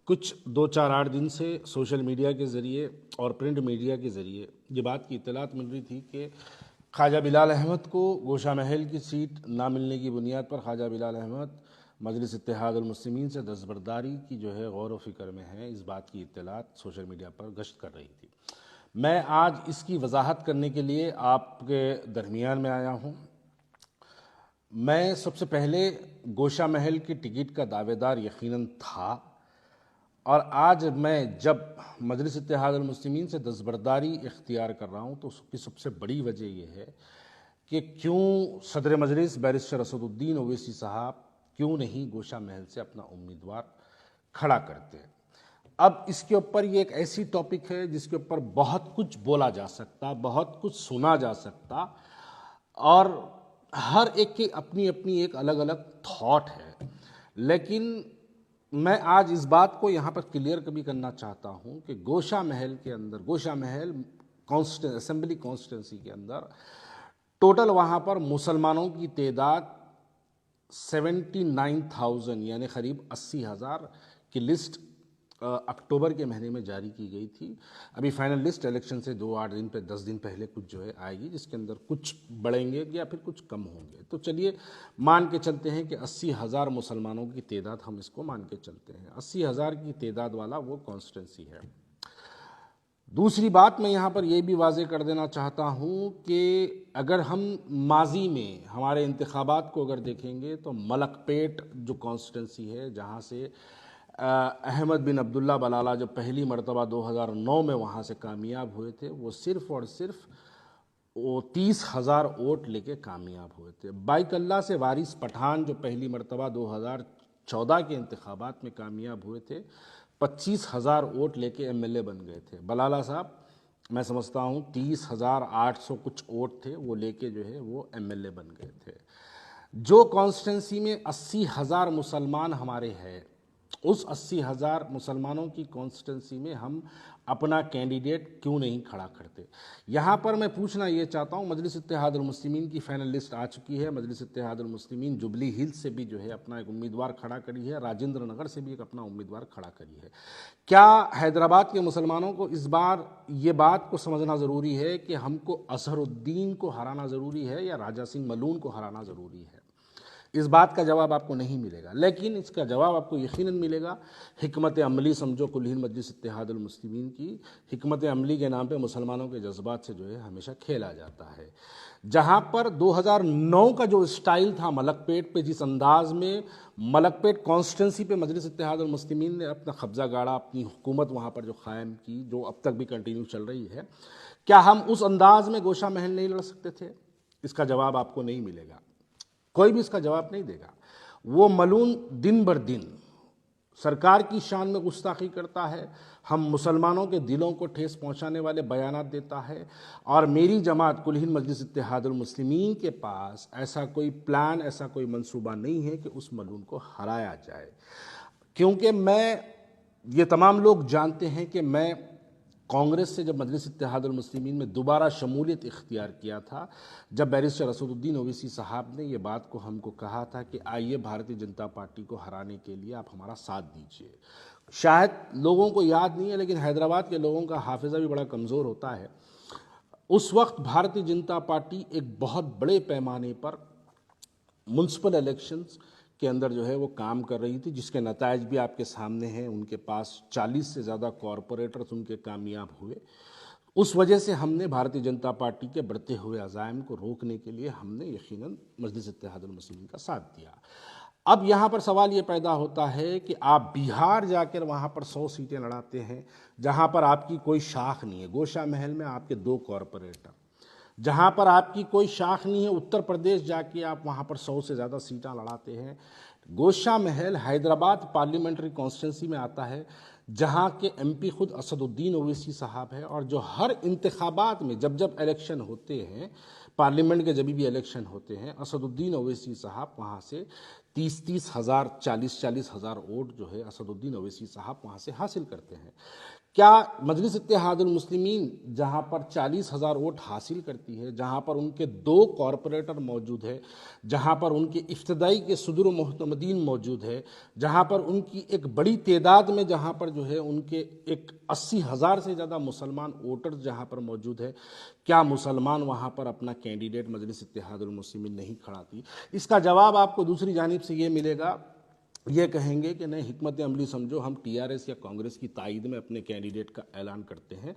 कुछ 2-4-8 दिन से सोशल मीडिया के ज़रिए और प्रिंट मीडिया के ज़रिए ये बात की इत्तलात मिल रही थी कि ख्वाजा बिलाल अहमद को गोशा महल की सीट ना मिलने की बुनियाद पर ख्वाजा बिलाल अहमद मजलिस इत्तेहादुल मुस्लिमीन से दस्तबरदारी की जो है गौर व फिक्र में है। इस बात की इत्तलात सोशल मीडिया पर गश्त कर रही थी। मैं आज इसकी वजाहत करने के लिए आपके दरमियान में आया हूँ। मैं सबसे पहले गोशा महल की टिकट का दावेदार यकीनन था, और आज मैं जब मजलिस इत्तेहादुल मुस्लिमीन से दस्तबरदारी इख्तियार कर रहा हूँ तो उसकी सबसे बड़ी वजह यह है कि क्यों सदर मजलिस बैरिस्टर असदुद्दीन ओवैसी साहब क्यों नहीं गोशा महल से अपना उम्मीदवार खड़ा करते। अब इसके ऊपर ये एक ऐसी टॉपिक है जिसके ऊपर बहुत कुछ बोला जा सकता, बहुत कुछ सुना जा सकता, और हर एक की अपनी अपनी एक अलग अलग थॉट है। लेकिन मैं आज इस बात को यहाँ पर क्लियर कभी करना चाहता हूँ कि गोशा महल के अंदर, गोशा महल असेंबली कॉन्स्टिट्यूंसी के अंदर टोटल वहाँ पर मुसलमानों की तादाद 79,000 यानी करीब 80,000 की लिस्ट अक्टूबर के महीने में जारी की गई थी। अभी फाइनल लिस्ट इलेक्शन से 2-8 दिन पे 10 दिन पहले कुछ जो है आएगी, जिसके अंदर कुछ बढ़ेंगे या फिर कुछ कम होंगे। तो चलिए मान के चलते हैं कि 80,000 मुसलमानों की तादाद, हम इसको मान के चलते हैं 80,000 की तादाद वाला वो कॉन्स्टिट्यूंसी है। दूसरी बात मैं यहाँ पर यह भी वाजे कर देना चाहता हूँ कि अगर हम माजी में हमारे इंतखाबात को अगर देखेंगे तो मलकपेट जो कॉन्स्टिट्यूंसी है, जहाँ से अहमद बिन अब्दुल्ला बलाला जब पहली मरतबा 2009 में वहाँ से कामयाब हुए थे, वो सिर्फ़ और सिर्फ वो 30,000 वोट लेके कामयाब हुए थे। बाइकल्ला से वारिस पठान जो पहली मरतबा 2014 के इंतखाबात में कामयाब हुए थे, 25,000 वोट लेके एमएलए बन गए थे। बलाला साहब मैं समझता हूँ 30,800 कुछ वोट थे, वो लेके जो है वो एमएलए बन गए थे। जो कॉन्स्टिट्यूंसी में 80,000 मुसलमान हमारे हैं, उस 80,000 मुसलमानों की कॉन्स्टिट्यूंसी में हम अपना कैंडिडेट क्यों नहीं खड़ा करते। यहाँ पर मैं पूछना ये चाहता हूँ, मजलिस इत्तेहादुल मुस्लिमीन की फाइनल लिस्ट आ चुकी है। मजलिस इत्तेहादुल मुस्लिमीन जुबली हिल्स से भी जो है अपना एक उम्मीदवार खड़ा करी है, राजेंद्र नगर से भी एक अपना उम्मीदवार खड़ा करी है। क्या हैदराबाद के मुसलमानों को इस बार ये बात को समझना ज़रूरी है कि हमको अजहरुद्दीन को हराना ज़रूरी है या राजा सिंह मलून को हराना ज़रूरी है? इस बात का जवाब आपको नहीं मिलेगा, लेकिन इसका जवाब आपको यकीनन मिलेगा। हिकमत अमली समझो कुल मजलिस इत्तेहादुल मुस्लिमीन की हिकमत अमली के नाम पे मुसलमानों के जज्बात से जो है हमेशा खेला जाता है। जहाँ पर 2009 का जो स्टाइल था मलकपेट पे, जिस अंदाज में मलकपेट कॉन्स्टिट्यूंसी पे मजलिस इत्तेहादुल मुस्लिमीन ने अपना कब्जा गाड़ा, अपनी हुकूमत वहाँ पर जो कायम की, जो अब तक भी कंटिन्यू चल रही है, क्या हम उस अंदाज में गोशा महल नहीं लड़ सकते थे? इसका जवाब आपको नहीं मिलेगा, कोई भी इसका जवाब नहीं देगा। वो मलून दिन बर दिन सरकार की शान में गुस्ताखी करता है, हम मुसलमानों के दिलों को ठेस पहुंचाने वाले बयानात देता है, और मेरी जमात कुल हिंद मजलिस इत्तेहादुल मुस्लिमीन के पास ऐसा कोई प्लान, ऐसा कोई मंसूबा नहीं है कि उस मलून को हराया जाए। क्योंकि ये तमाम लोग जानते हैं कि मैं कांग्रेस से जब मजलिस इत्तेहादुल मुस्लिमीन में दोबारा शमूलियत इख्तियार किया था, जब बैरिस्टर असदुद्दीन ओवैसी साहब ने ये बात को हमको कहा था कि आइए भारतीय जनता पार्टी को हराने के लिए आप हमारा साथ दीजिए। शायद लोगों को याद नहीं है, लेकिन हैदराबाद के लोगों का हाफिज़ा भी बड़ा कमज़ोर होता है। उस वक्त भारतीय जनता पार्टी एक बहुत बड़े पैमाने पर म्युनिसिपल इलेक्शंस के अंदर जो है वो काम कर रही थी, जिसके नतायज भी आपके सामने हैं। उनके पास 40 से ज़्यादा कॉरपोरेटर्स उनके कामयाब हुए। उस वजह से हमने भारतीय जनता पार्टी के बढ़ते हुए अज़ाइम को रोकने के लिए हमने यकीनन मजलिस इत्तेहादुल मुस्लिमीन का साथ दिया। अब यहाँ पर सवाल ये पैदा होता है कि आप बिहार जाकर वहाँ पर 100 सीटें लड़ाते हैं, जहाँ पर आपकी कोई शाख नहीं है। गोशा महल में आपके 2 कॉरपोरेटर, जहाँ पर आपकी कोई शाख नहीं है। उत्तर प्रदेश जाके आप वहाँ पर 100 से ज़्यादा सीटें लड़ाते हैं। गोशा महल हैदराबाद पार्लियामेंट्री कॉन्स्टिट्यूंसी में आता है, जहाँ के एमपी खुद असदुद्दीन ओवैसी साहब है, और जो हर इंतखाबात में जब जब इलेक्शन होते हैं, पार्लियामेंट के जब भी इलेक्शन होते हैं, असदुद्दीन ओवैसी साहब वहाँ से 30-30 हज़ार, 40-40 हज़ार वोट जो है असदुद्दीन ओवैसी साहब वहाँ से हासिल करते हैं। क्या मजलिस इत्तेहादुल मुस्लिमीन जहाँ पर 40,000 वोट हासिल करती है, जहाँ पर उनके 2 कॉरपोरेटर मौजूद है, जहाँ पर उनके इफ्तदाई के सदर मोहतमदीन मौजूद है, जहाँ पर उनकी एक बड़ी तादाद में जहाँ पर जो है उनके एक 80,000 से ज़्यादा मुसलमान वोटर्स जहाँ पर मौजूद है, क्या मुसलमान वहाँ पर अपना कैंडिडेट मजलिस इत्तेहादुल मुस्लिमीन नहीं खड़ाती? इसका जवाब आपको दूसरी जानिब से ये मिलेगा, ये कहेंगे कि नहीं, हिकमत अमली समझो, हम टीआरएस या कांग्रेस की तायद में अपने कैंडिडेट का ऐलान करते हैं।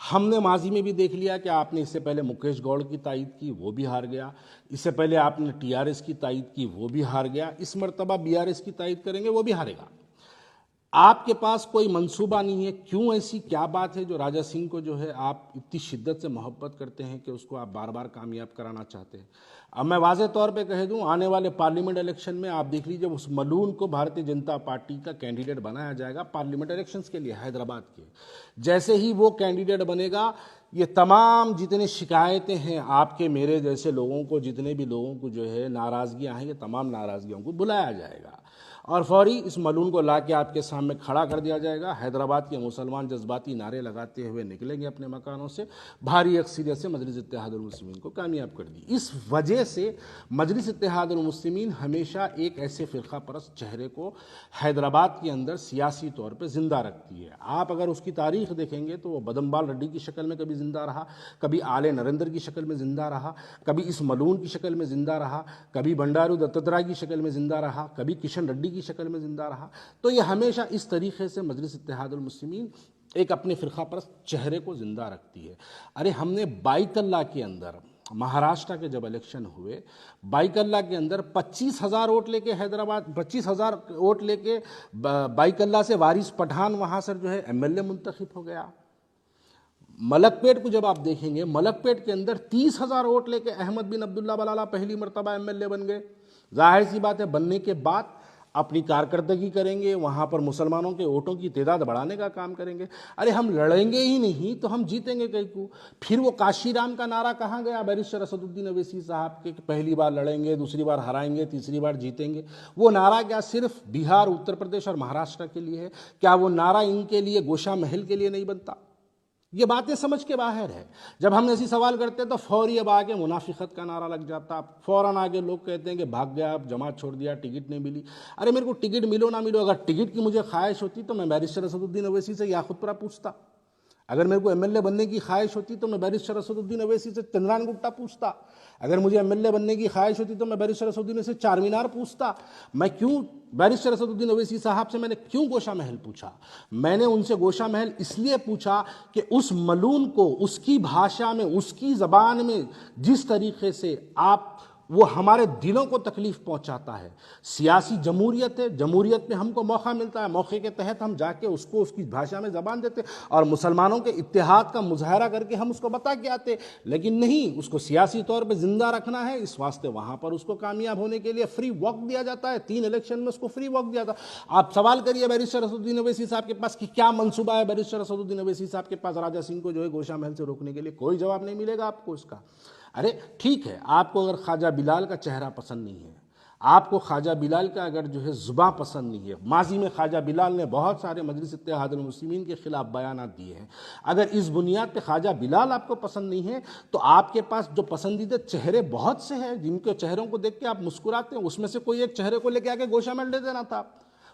हमने माजी में भी देख लिया कि आपने इससे पहले मुकेश गौड़ की तायद की, वो भी हार गया। इससे पहले आपने टीआरएस की तायद की, वो भी हार गया। इस मरतबा बीआरएस की तायद करेंगे, वो भी हारेगा। आपके पास कोई मंसूबा नहीं है। क्यों? ऐसी क्या बात है जो राजा सिंह को जो है आप इतनी शिद्दत से मोहब्बत करते हैं कि उसको आप बार बार कामयाब कराना चाहते हैं? अब मैं वाज़े तौर पे कह दूं, आने वाले पार्लियामेंट इलेक्शन में आप देख लीजिए, उस मलून को भारतीय जनता पार्टी का कैंडिडेट बनाया जाएगा पार्लियामेंट इलेक्शंस के लिए हैदराबाद के। जैसे ही वो कैंडिडेट बनेगा, ये तमाम जितनी शिकायतें हैं आपके मेरे जैसे लोगों को, जितने भी लोगों को जो है नाराज़गियाँ हैं, ये तमाम नाराज़गियों को बुलाया जाएगा और फौरी इस मलून को ला के आपके सामने खड़ा कर दिया जाएगा। हैदराबाद के मुसलमान जज्बाती नारे लगाते हुए निकलेंगे अपने मकानों से, भारी अक्सरियत से मजलिस इत्तेहादुल मुस्लिमीन को कामयाब कर दी। इस वजह से मजलिस इत्तेहादुल मुस्लिमीन हमेशा एक ऐसे फ़िरका परस्त चेहरे को हैदराबाद के अंदर सियासी तौर पर ज़िंदा रखती है। आप अगर उसकी तारीख देखेंगे तो वो बदमबाल रेड्डी की शक्ल में कभी ज़िंदा रहा, कभी आले नरेंद्र की शक्ल में ज़िंदा रहा, कभी इस मलून की शक्ल में ज़िंदा रहा, कभी बंडारू दत्तात्रेय की शक्ल में ज़िंदा रहा, कभी किशन रेड्डी की शक्ल में जिंदा रहा। तो ये हमेशा इस तरीके से मजलिस इत्तेहादुल मुस्लिमीन एक अपने फ़िरका परस्त चेहरे को जिंदा रखती है। अरे हमने बाइकल्ला के अंदर, महाराष्ट्र के जब इलेक्शन हुए, बाइकल्ला के अंदर 25,000 वोट लेके हैदराबाद, 25,000 वोट लेके बाइकल्ला से वारिस पठान वहाँ से जो है एमएलए मुंतखब हो गया। मलकपेट को जब आप देखेंगे, मलकपेट के अंदर 30,000 वोट लेके अहमद बिन अब्दुल्ला बलाला पहली मरतबा एमएलए बन गए। जाहिर सी बात है, बनने के बाद अपनी कारकर्दगी करेंगे, वहाँ पर मुसलमानों के वोटों की तादाद बढ़ाने का काम करेंगे। अरे हम लड़ेंगे ही नहीं तो हम जीतेंगे कहीं को? फिर वो काशीराम का नारा कहाँ गया बैरिस्टर असदुद्दीन अवैसी साहब के, पहली बार लड़ेंगे, दूसरी बार हराएंगे, तीसरी बार जीतेंगे? वो नारा क्या सिर्फ बिहार, उत्तर प्रदेश और महाराष्ट्र के लिए है? क्या वो नारा इनके लिए, गोशा महल के लिए नहीं बनता? ये बातें समझ के बाहर है। जब हम ऐसी सवाल करते हैं तो फौरी अब आगे मुनाफिकत का नारा लग जाता, फ़ौरन आगे लोग कहते हैं कि भाग गया, अब जमात छोड़ दिया, टिकट नहीं मिली। अरे मेरे को टिकट मिलो ना मिलो, अगर टिकट की मुझे ख्वाहिश होती तो मैं बैरिस्टर असदुद्दीन अवैसी से याखुतपुरा पूछता। अगर मेरे को एमएलए बनने की ख्वाहिश होती तो मैं बैरिस्टर असदुद्दीन अवैसी से चंद्रान गुप्ता पूछता। अगर मुझे एमएलए बनने की ख्वाहिश होती तो मैं बैरिस्टर असदुद्दीन से चार मीनार पूछता। मैं क्यों बैरिस्टर असदुद्दीन अवैसी साहब से मैंने क्यों गोशा महल पूछा? मैंने उनसे गोशा महल इसलिए पूछा कि उस मलून को उसकी भाषा में, उसकी ज़बान में जिस तरीके से आप, वो हमारे दिलों को तकलीफ पहुंचाता है। सियासी जमहूरियत है, जमहूरियत में हमको मौका मिलता है, मौके के तहत हम जाके उसको उसकी भाषा में ज़बान देते और मुसलमानों के इत्तेहाद का मुजाहरा करके हम उसको बता के आते। लेकिन नहीं, उसको सियासी तौर पे ज़िंदा रखना है, इस वास्ते वहाँ पर उसको कामयाब होने के लिए फ्री वक्त दिया जाता है। 3 इलेक्शन में उसको फ्री वक्त दिया था। आप सवाल करिए बैरिस्टर असदुद्दीन अवैसी साहब के पास कि क्या मनसूबा है बैरिस्टर असदुद्दीन अवैसी साहब के पास राजा सिंह को जो है गोशा महल से रोकने के लिए? कोई जवाब नहीं मिलेगा आपको उसका। अरे ठीक है, आपको अगर ख्वाजा बिलाल का चेहरा पसंद नहीं है, आपको ख्वाजा बिलाल का अगर जो है ज़ुबान पसंद नहीं है, माजी में ख्वाजा बिलाल ने बहुत सारे मजलिस इत्तेहादुल मुस्लिमीन के खिलाफ बयानात दिए हैं, अगर इस बुनियाद पे ख्वाजा बिलाल आपको पसंद नहीं है तो आपके पास जो पसंदीदा चेहरे बहुत से हैं जिनके चेहरों को देख के आप मुस्कुराते हैं, उसमें से कोई एक चेहरे को लेके आके गोशा महल दे देना था।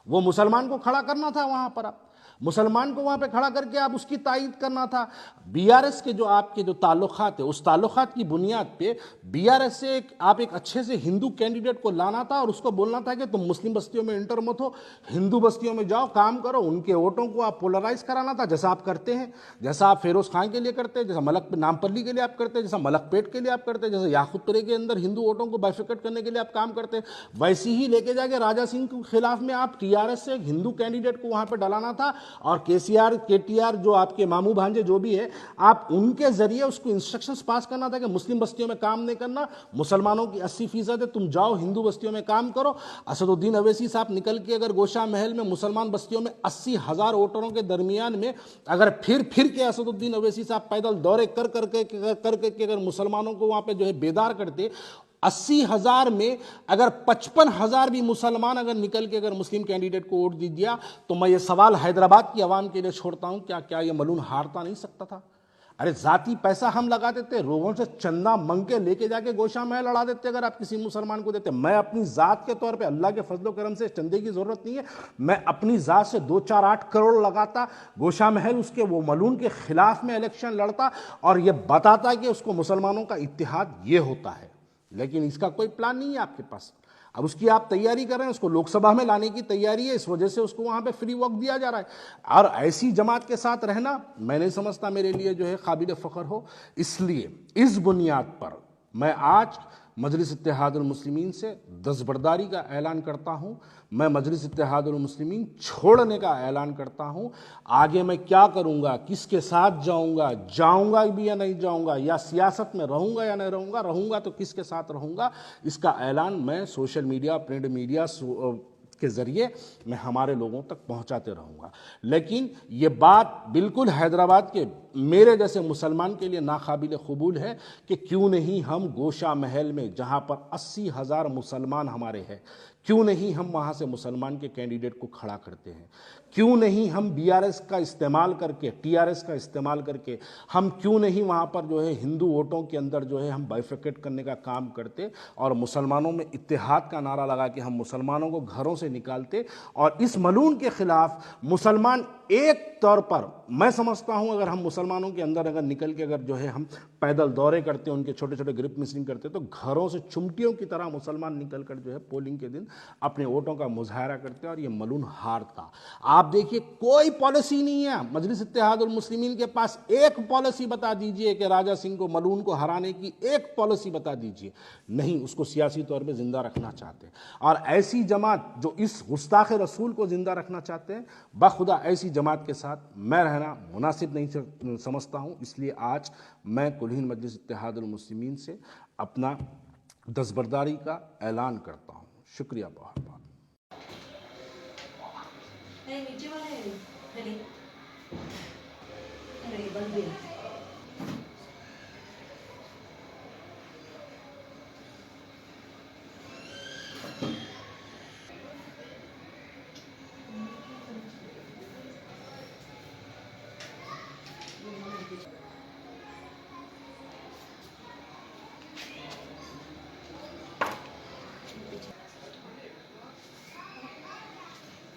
वो मुसलमान को खड़ा करना था वहाँ पर, आप मुसलमान को वहाँ पे खड़ा करके आप उसकी तायद करना था। बीआरएस के जो आपके जो ताल्लुकात है, उस ताल्लुकात की बुनियाद पे बीआरएस से आप एक अच्छे से हिंदू कैंडिडेट को लाना था और उसको बोलना था कि तुम मुस्लिम बस्तियों में इंटर मत हो, हिंदू बस्तियों में जाओ, काम करो, उनके वोटों को आप पोलराइज कराना था, जैसा आप करते हैं, जैसा आप फेरोज खान के लिए करते हैं, जैसा नामपल्ली के लिए आप करते हैं, जैसा मलकपेट के लिए आप करते हैं, जैसे याकूतपुरे के अंदर हिंदू वोटों को बाइफिकेट करने के लिए आप काम करते हैं, वैसे ही लेके जाके राजा सिंह के खिलाफ में आप टीआरएस से एक हिंदू कैंडिडेट को वहाँ पर डलाना था और केटीआर जो आपके मामू भांजे जो भी है, आप उनके जरिए उसको इंस्ट्रक्शंस पास करना था कि मुस्लिम बस्तियों में काम नहीं करना, मुसलमानों की 80% है, तुम जाओ हिंदू बस्तियों में काम करो। असदुद्दीन अवैसी साहब निकल के अगर गोशा महल में मुसलमान बस्तियों में 80,000 वोटरों के दरमियान में अगर फिर के असदुद्दीन अवैसी साहब पैदल दौरे कर करके अगर मुसलमानों को वहाँ पे जो है बेदार करते, 80,000 में अगर 55,000 भी मुसलमान अगर निकल के अगर मुस्लिम कैंडिडेट को वोट दे दिया तो मैं ये सवाल हैदराबाद की आवाम के लिए छोड़ता हूं, क्या ये मलून हारता नहीं सकता था? अरे जाती पैसा हम लगा देते, लोगों से चंदा मंग के लेके जाके गोशा महल लड़ा देते अगर आप किसी मुसलमान को देते। मैं अपनी जात के तौर पे अल्लाह के फजलो करम से चंदे की जरूरत नहीं है, मैं अपनी जात से 2-4-8 करोड़ लगाता, गोशा महल उसके वो मलून के खिलाफ में इलेक्शन लड़ता और ये बताता कि उसको मुसलमानों का इत्तेहाद ये होता है। लेकिन इसका कोई प्लान नहीं है आपके पास। अब उसकी आप तैयारी कर रहे हैं, उसको लोकसभा में लाने की तैयारी है, इस वजह से उसको वहां पे फ्री वॉक दिया जा रहा है। और ऐसी जमात के साथ रहना मैं नहीं समझता मेरे लिए जो है काबिल फ़ख्र हो। इसलिए इस बुनियाद पर मैं आज मजलिस इत्तेहादुल मुस्लिमीन से दस्तबरदारी का ऐलान करता हूं। मैं मजलिस इत्तेहादुल मुस्लिमीन छोड़ने का ऐलान करता हूं। आगे मैं क्या करूंगा, किसके साथ जाऊंगा भी या नहीं जाऊंगा, या सियासत में रहूंगा या नहीं रहूंगा तो किसके साथ रहूंगा, इसका ऐलान मैं सोशल मीडिया, प्रिंट मीडिया के ज़रिए मैं हमारे लोगों तक पहुंचाते रहूंगा। लेकिन ये बात बिल्कुल हैदराबाद के मेरे जैसे मुसलमान के लिए नाकाबिल कबूल है कि क्यों नहीं हम गोशा महल में, जहां पर 80,000 मुसलमान हमारे हैं, क्यों नहीं हम वहां से मुसलमान के कैंडिडेट को खड़ा करते हैं? क्यों नहीं हम बीआरएस का इस्तेमाल करके, टीआरएस का इस्तेमाल करके हम क्यों नहीं वहां पर जो है हिंदू वोटों के अंदर जो है हम बाइफिकेट करने का काम करते और मुसलमानों में इत्तेहाद का नारा लगा के हम मुसलमानों को घरों से निकालते और इस मलून के खिलाफ मुसलमान एक तौर पर, मैं समझता हूं अगर हम मुसलमानों के अंदर अगर निकल के अगर जो है हम पैदल दौरे करते, उनके छोटे छोटे ग्रुप मिसिंग करते, तो घरों से चुमटियों की तरह मुसलमान निकल कर जो है पोलिंग के दिन अपने वोटों का मुजाहरा करते और ये मलून हारता। आप देखिए कोई पॉलिसी नहीं है मजलिस इत्तेहादुल मुस्लिमीन के पास। एक पॉलिसी बता दीजिए कि राजा सिंह को, मलून को हराने की एक पॉलिसी बता दीजिए। नहीं, उसको सियासी तौर पे जिंदा रखना चाहते हैं। और ऐसी जमात जो इस गुस्ताखे रसूल को जिंदा रखना चाहते हैं, बखुदा ऐसी जमात के साथ मैं रहना मुनासिब नहीं समझता हूं। इसलिए आज मैं कुलीन मजलिस इत्तेहादुल मुस्लिमीन से अपना दस्तबरदारी का ऐलान करता हूं। शुक्रिया बहुत बहुत। नीचे वाले रेडी रेडी बंद